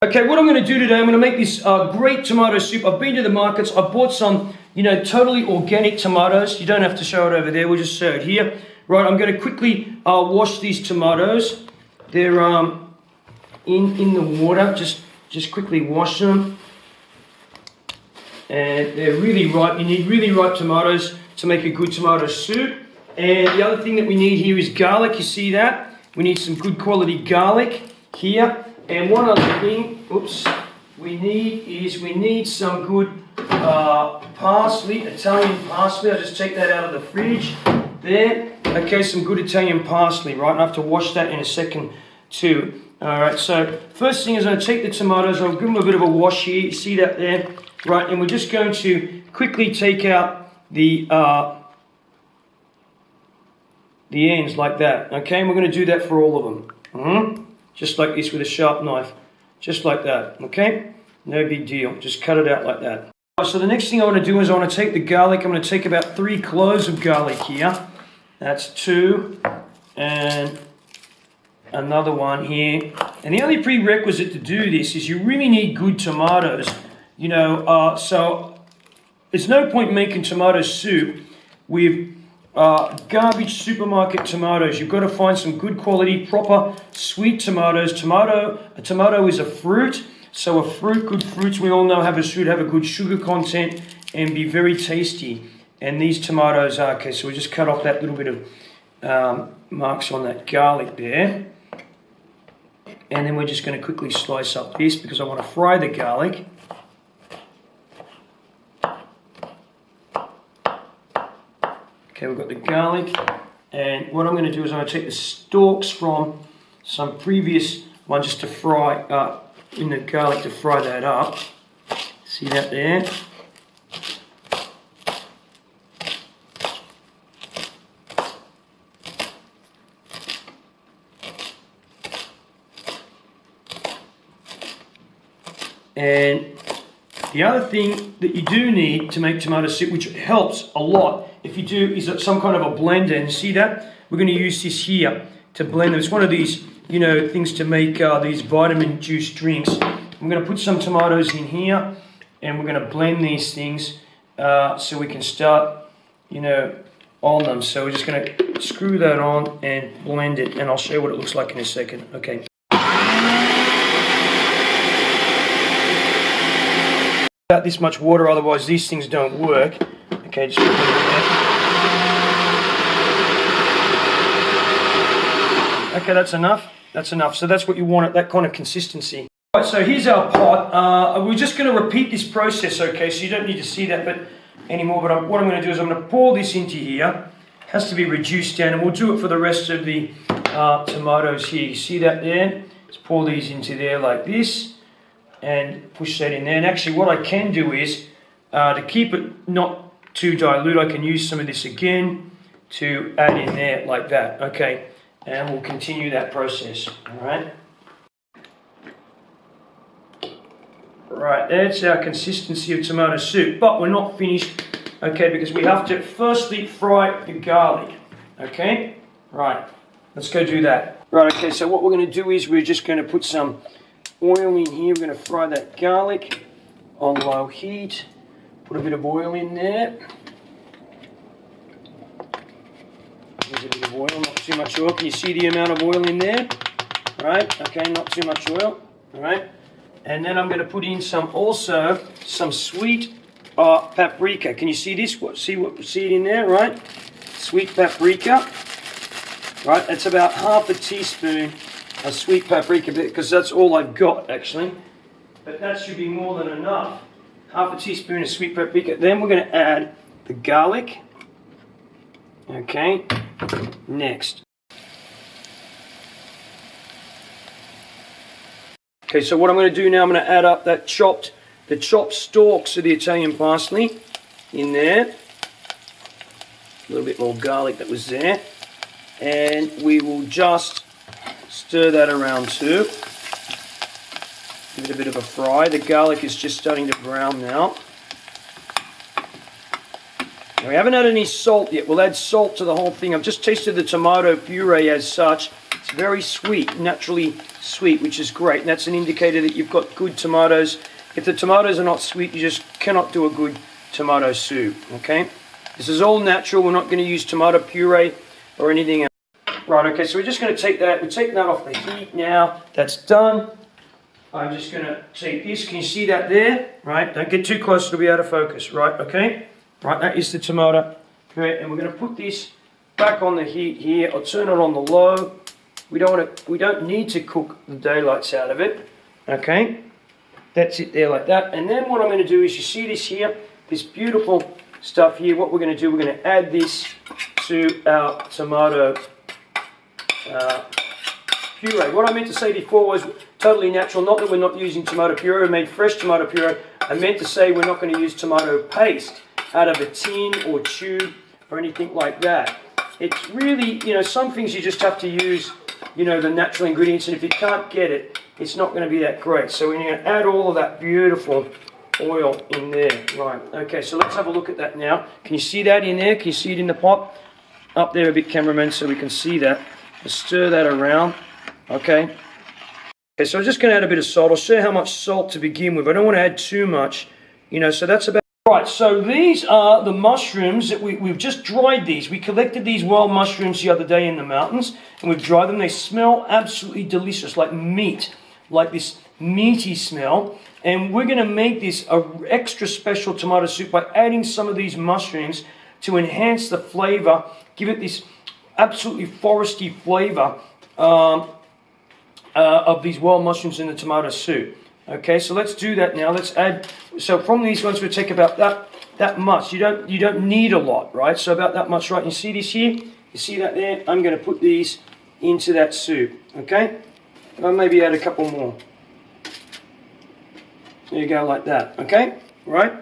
Okay, what I'm going to do today, I'm going to make this great tomato soup. I've been to the markets, I bought some, totally organic tomatoes. You don't have to show it over there, we'll just show it here. Right, I'm going to quickly wash these tomatoes. They're in the water, just quickly wash them. And they're really ripe. You need really ripe tomatoes to make a good tomato soup. And the other thing that we need here is garlic, you see that? We need some good quality garlic here. And one other thing, we need some good parsley, Italian parsley. I'll just take that out of the fridge there. Okay, some good Italian parsley, right? And I have to wash that in a second too. Alright, so first thing is I'm going to take the tomatoes, I'll give them a bit of a wash here, you see that there? Right, and we're just going to quickly take out the ends like that, okay? And we're going to do that for all of them. Just like this with a sharp knife, just like that, okay? No big deal, just cut it out like that. So the next thing I want to do is I want to take the garlic. I'm going to take about 3 cloves of garlic here. That's 2, and another one here. And the only prerequisite to do this is you really need good tomatoes. So there's no point making tomato soup with garbage supermarket tomatoes. You've got to find some good quality, proper, sweet tomatoes. A tomato is a fruit, so good fruits we all know should have a good sugar content and be very tasty. And these tomatoes are, okay, so we just cut off that little bit of marks on that garlic there. And then we're just going to quickly slice up this because I want to fry the garlic. Okay, we've got the garlic, and what I'm going to do is I'm going to take the stalks from some previous one just to fry in the garlic to fry that up. See that there? And the other thing that you do need to make tomato soup, which helps a lot if you do, is some kind of a blender. And see that? We're going to use this here to blend them. It's one of these, things to make these vitamin juice drinks. I'm going to put some tomatoes in here, and we're going to blend these things so we can start, on them. So we're just going to screw that on and blend it, and I'll show you what it looks like in a second. Okay. About this much water, otherwise these things don't work. Okay, just put it in there. Okay, that's enough. That's enough. So that's what you want, at that kind of consistency. Right, so here's our pot. We're just going to repeat this process, okay? So you don't need to see that anymore. But what I'm going to do is I'm going to pour this into here. It has to be reduced down, and we'll do it for the rest of the tomatoes here. You see that there? Let's pour these into there like this, and push that in there. And actually, what I can do is to keep it not too dilute, I can use some of this again to add in there like that. Okay. And we'll continue that process, all right? Right, that's our consistency of tomato soup, but we're not finished, okay, because we have to firstly fry the garlic, okay? Right, let's go do that. Right, okay, so what we're going to do is we're just going to put some oil in here. We're going to fry that garlic on low heat. Put a bit of oil in there. There's a bit of oil, not too much oil. Can you see the amount of oil in there? Right, okay, not too much oil. All right, and then I'm going to put in some sweet paprika. Can you see this? See it in there, right? Sweet paprika. Right, that's about half a teaspoon of sweet paprika, because that's all I've got actually. But that should be more than enough. Half a teaspoon of sweet paprika. Then we're going to add the garlic. Okay, next. Okay, so what I'm going to do now, I'm going to add up the chopped stalks of the Italian parsley in there. A little bit more garlic that was there. And we will just stir that around too. Give it a bit of a fry. The garlic is just starting to brown now. Now we haven't had any salt yet. We'll add salt to the whole thing. I've just tasted the tomato puree as such. It's very sweet, naturally sweet, which is great. And that's an indicator that you've got good tomatoes. If the tomatoes are not sweet, you just cannot do a good tomato soup, okay? This is all natural. We're not going to use tomato puree or anything else. Right, okay, so we're just going to take that. We're taking that off the heat now. That's done. I'm just going to take this. Can you see that there? Right, don't get too close, it'll be out of focus. Right, okay? Right, that is the tomato. Okay, and we're going to put this back on the heat here. I'll turn it on the low. We don't need to cook the daylights out of it. Okay? That's it there like that. And then what I'm going to do is, you see this here, this beautiful stuff here. What we're going to do, we're going to add this to our tomato puree. What I meant to say before was totally natural, not that we're not using tomato puree. We made fresh tomato puree. I meant to say we're not going to use tomato paste out of a tin or tube or anything like that. It's really, you know, some things you just have to use, you know, the natural ingredients, and if you can't get it, it's not going to be that great. So we're going to add all of that beautiful oil in there. Right, okay, so let's have a look at that now. Can you see that in there? Can you see it in the pot? Up there a bit, cameraman, so we can see that. Let's stir that around, okay. Okay, so I'm just going to add a bit of salt. I'll show you how much salt to begin with. I don't want to add too much, you know, so that's about... Right, so these are the mushrooms that we've just dried these. We collected these wild mushrooms the other day in the mountains, and we've dried them. They smell absolutely delicious, like meat, like this meaty smell. And we're going to make this an extra special tomato soup by adding some of these mushrooms to enhance the flavor, give it this absolutely foresty flavor of these wild mushrooms in the tomato soup. Okay, so let's do that now. Let's add. So from these ones, we take about that much. You don't need a lot, right? So about that much, right? You see this here? You see that there? I'm going to put these into that soup. Okay, and I'll maybe add a couple more. There you go, like that. Okay, right?